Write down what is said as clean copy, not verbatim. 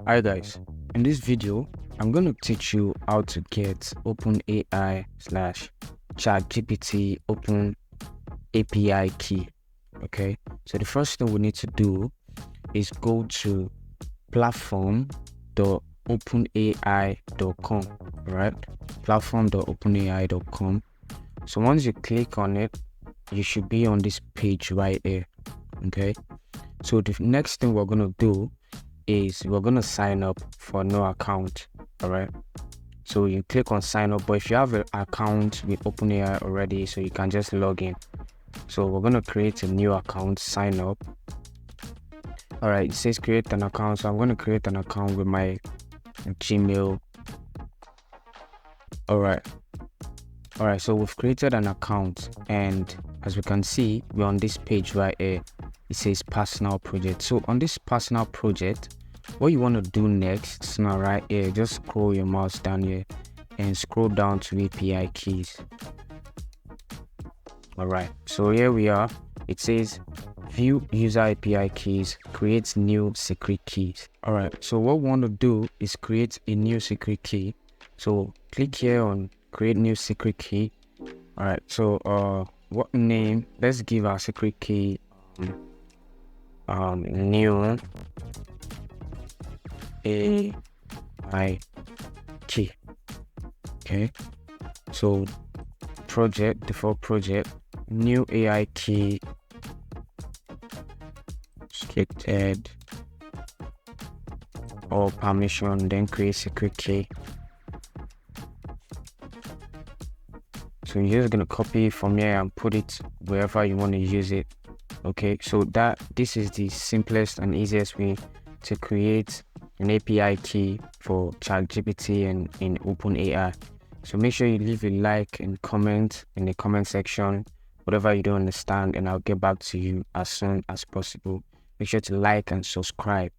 Hi guys, in this video, I'm going to teach you how to get OpenAI / ChatGPT Open API Key. Okay, so the first thing we need to do is go to platform.openai.com, right? Platform.openai.com. So once you click on it, you should be on this page right here. Okay, so the next thing we're going to do is we're going to sign up for no account. All right, so you click on sign up, but if you have an account with OpenAI already, so you can just log in. So we're going to create a new account, sign up. All right, it says create an account, so I'm going to create an account with my Gmail. All right, so we've created an account, and as we can see, we're on this page right here. It says personal project. So on this personal project, what you want to do next is now right here, just scroll your mouse down here and scroll down to API keys. All right, so here we are. It says view user API keys, create new secret keys. All right, so what we want to do is create a new secret key. So click here on create new secret key. All right, so what name? Let's give our secret key new AI key. Okay, so project, default project, new AI key, restricted or permission, then create secret key. So you're just gonna copy it from here and put it wherever you want to use it. Okay, so this is the simplest and easiest way to create an API key for ChatGPT and in OpenAI. So make sure you leave a like and comment in the comment section, whatever you don't understand, and I'll get back to you as soon as possible. Make sure to like and subscribe.